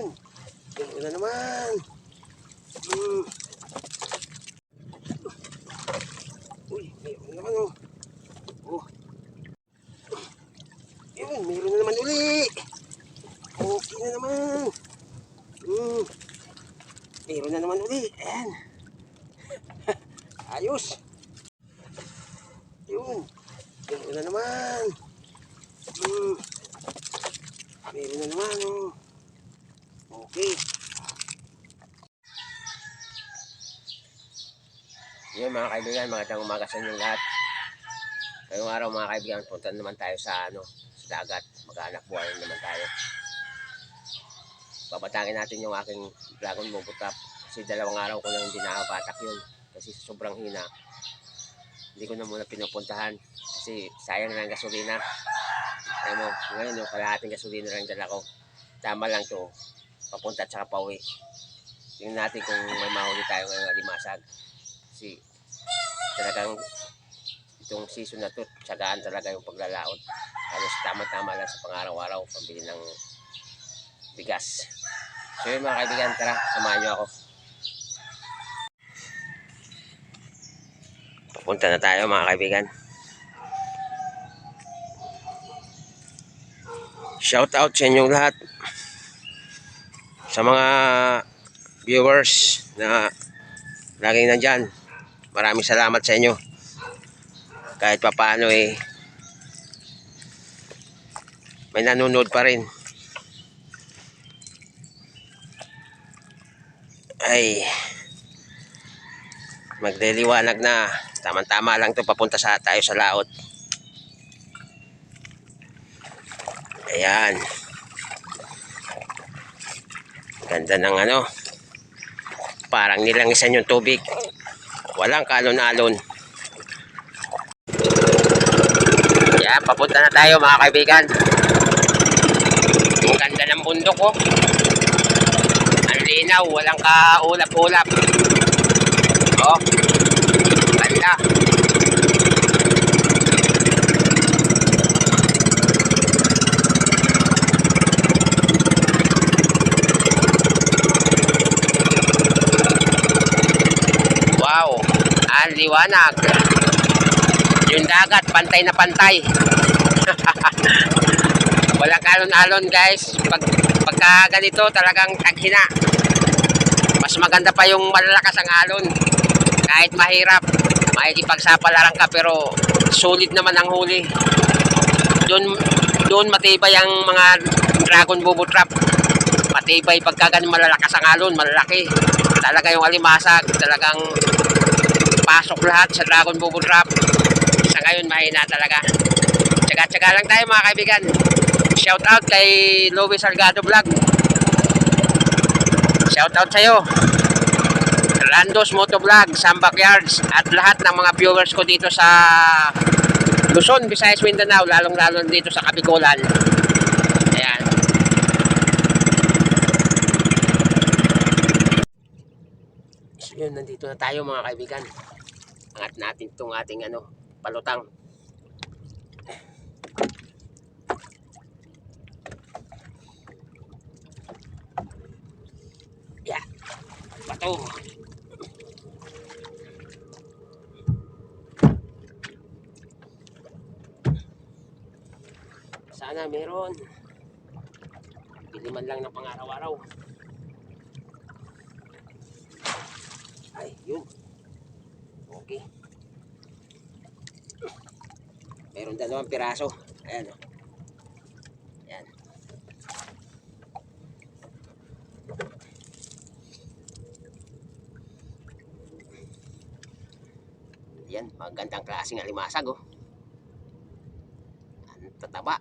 Yun. Yun na naman. Hmm. Uy, meron naman oh. Oh. Yun, meron na naman uli. Okay na naman. Hmm. Meron na naman uli. Ayan. Ayos. Yun. Meron na naman. Hmm. Meron na naman oh. Okay. Yun mga kaibigan, magandang umaga sa inyong lahat. Ngayong araw mga kaibigan, punta naman tayo sa sa dagat. Maghanap buhay naman tayo. Babatangin natin yung aking dragon bubble trap. Kasi 2 araw ko lang hindi nakapatak yun. Kasi sobrang hina. Hindi ko na muna pinupuntahan. Kasi sayang na ang gasolina. Ayan mo, ngayon yung kalahating gasolina lang dala ko. Tama lang to, papunta at saka pauwi. Tingnan natin kung may mahuli tayo ngayong alimasag. Kasi talagang itong season na to, tsagaan talaga yung paglalaot. Halos tama-tama lang sa pang-araw-araw, pambili ng bigas. So yun mga kaibigan, tara, samahan nyo ako. Papunta na tayo mga kaibigan. Shout out sa inyong lahat. Sa mga viewers na laging nandyan. Maraming salamat sa inyo. Kahit papaano may nanonood pa rin. Ay, magliliwanag na. Tama-tama lang to, papunta tayo sa laot. Ayan. Ganda ng parang nilangisan yung tubig. Walang kalon-alon. Ayan, papunta na tayo mga kaibigan. Ang ganda ng bundok oh. Ang linaw, walang kaulap-ulap. Oh, ganda. Wow, ang liwanag. Yung dagat, pantay na pantay. Walang alon-alon guys. Pagka ganito talagang taghina. Mas maganda pa yung malalakas ang alon. Kahit mahirap, makikipagsapalaran ka pero sulit naman ang huli. Doon matibay ang mga dragon bubble trap. Matibay pagka ganun malalakas ang alon, malalaki. Talaga yung alimasag, talagang pasok lahat sa dragon bubble trap. Sa ngayon mahina talaga. Tsaga-tsaga lang tayo mga kaibigan. Shout out kay Louis Salgado Vlog. Shout out sa'yo. Randos Moto Vlog, Sam Backyards, at lahat ng mga viewers ko dito sa Luzon, Visayas, Mindanao, lalong-lalo dito sa Kabikulan. Ayan. So yun, nandito na tayo mga kaibigan. Angat natin itong ating palutang. Yeah. Bato. Sana meron. Biliman lang ng pang-araw-araw. Ay, yun. Okay. Meron 2 piraso. Ayan o. Ayan. Ayan, magandang klaseng alimasag oh. Ang tataba.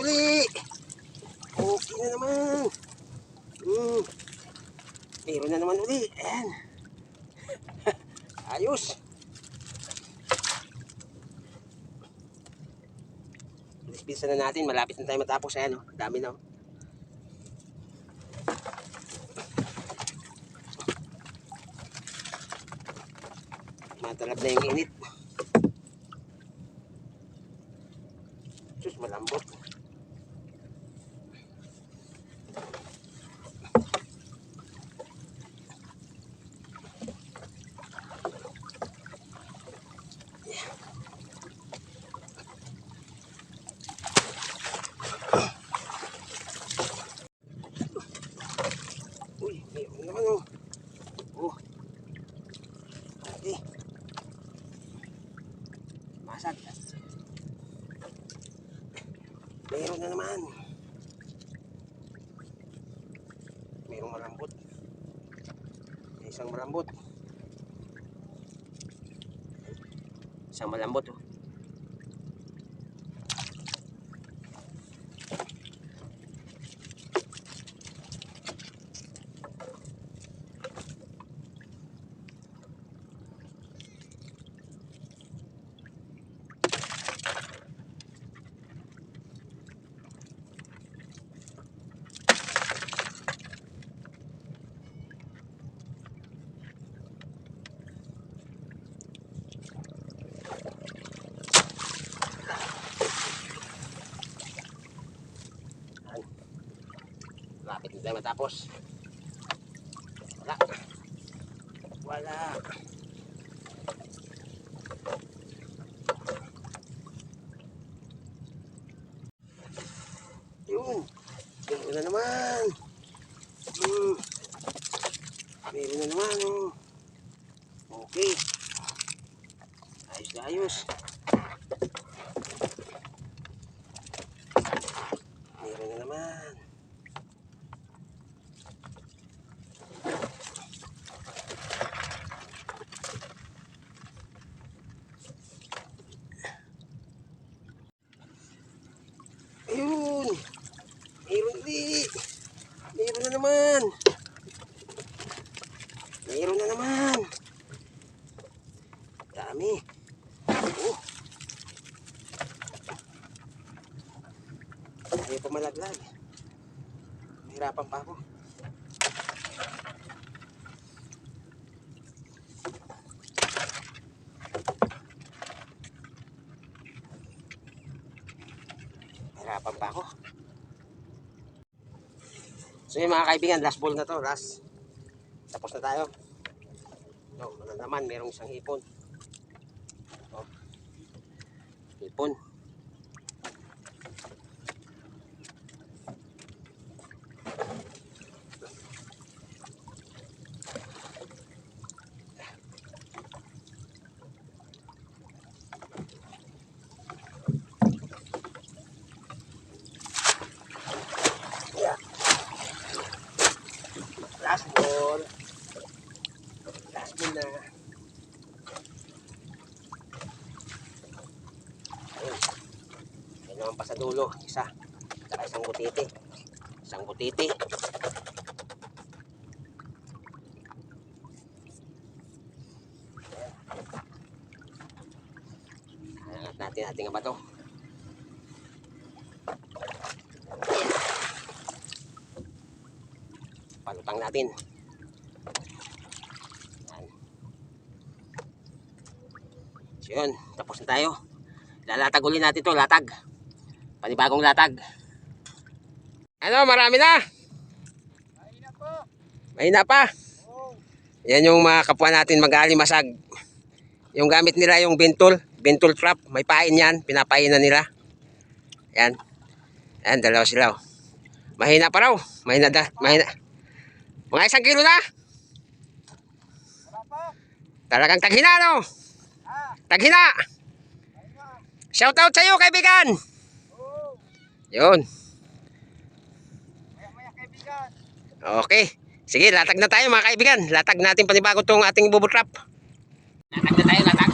uli. Okay na naman. Meron na naman uli. Ayan. Ayos. Bilis-bilisan na natin. Malapit na tayo matapos. Ayan, oh. Dami na. Oh. Matalab na yung init. Sus, malambot. Uy, meron naman oh. Oh. Okay. Masag. Meron na naman. Merong malambot. May isang malambot. Isang malambot oh. Lapit na tayo matapos. Wala. Wala. Yun. Meron na naman. Meron na naman. Oh. Okay. Ayos na ayos. Meron na naman. Ayun. Meron ulit. Meron na naman. Meron na naman. Dami. Oh. Ayaw pa malaglag. Mahirapan pa ako. Mahirapan pa ako. So yun mga kaibigan, last ball na to, last. Tapos na tayo. So, ano naman, merong isang hipon. Oh. Hipon. Last ball. Last ball na. Ayun. Ayun naman pa sa dulo. Isa. Saka isang butiti. Isang butiti. Angat natin ating bato. Palutang natin. Yan. So yun, tapos na tayo. Lalatag ulit natin to, latag. Panibagong latag. Ano, marami na? Mahina po. Mahina pa? Oo. Yan yung mga kapwa natin mag-aalimasag. Yung gamit nila yung bentol trap. May pain yan, pinapainan nila. Yan. Yan, dalawa sila. Mahina pa raw. Mahina. Mga 1 kilo na. Talagang taghina, no? Taghina. Shout out sa iyo, kaibigan. Yun. Okay. Sige, latag na tayo mga kaibigan. Latag natin panibago tong ating bubble trap. Latag na tayo, latag.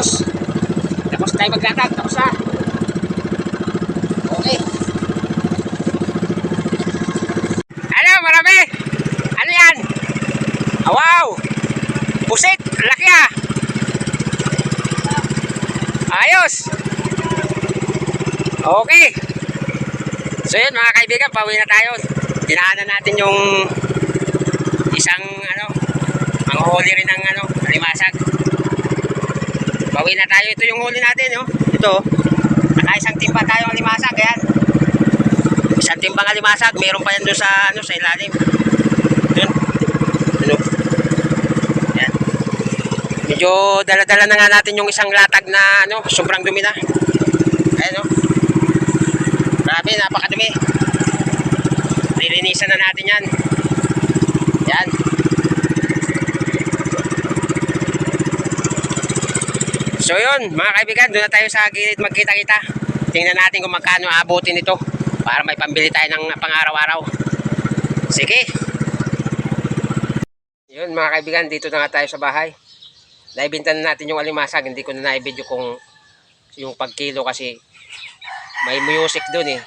Ayos. Tapos tayo maglatag. Tapos na. Okay. Ano, marami. Ano yan? Oh, wow. Pusit. Laki ah. Ayos. Okay. So yun mga kaibigan, pauwi na tayo. Dinaanan natin yung isang manghuli rin ng alimasag. Pauwi na tayo. Ito yung huli natin, no? Ito. Naka isang timba tayong alimasag, ayan. Isang timbang alimasag, meron pa yan doon sa sa ilalim. Doon. Ayan. Medyo dala-dala na nga natin yung isang latag na sobrang dumi na. Ayan, no? Grabe, napakadumi. Nilinisan na natin yan. Yan. So yun, mga kaibigan, doon na tayo sa gilid magkita-kita. Tingnan natin kung magkano aabutin ito para may pambili tayo ng pang-araw-araw. Sige. Yun mga kaibigan, dito na nga tayo sa bahay. Naibintan na natin yung alimasag. Hindi ko na naibidyo kung yung pagkilo kasi may music dun eh.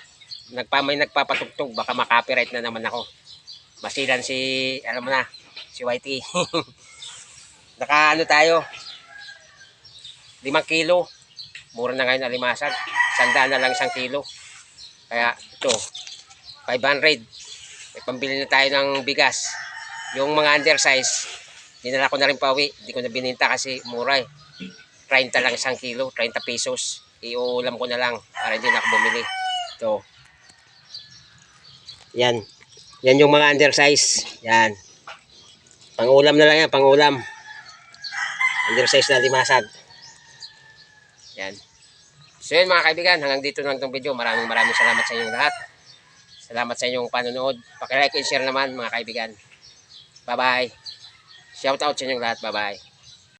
May nagpapatugtog. Baka makopyright na naman ako. Masilan si, alam mo na, si YT. Naka tayo. 5 kilo. Mura na ngayon alimasag. 100 na lang 1 kilo. Kaya ito, 500. May pambili na tayo ng bigas. Yung mga undersize, dinala ko na rin pauwi. Hindi ko na bininta kasi mura eh. 30 lang 1 kilo, 30 pesos. Iulam ko na lang para hindi na ako bumili. Ito. Yan. Yan yung mga undersize. Yan. Pang-ulam na lang yan, pang-ulam. Undersize na limasag. Yan. So yun mga kaibigan, hanggang dito lang itong video. Maraming salamat sa inyong lahat. Salamat sa inyong panonood. Paki-like and share naman mga kaibigan. Bye-bye. Shout out sa inyong lahat. Bye-bye.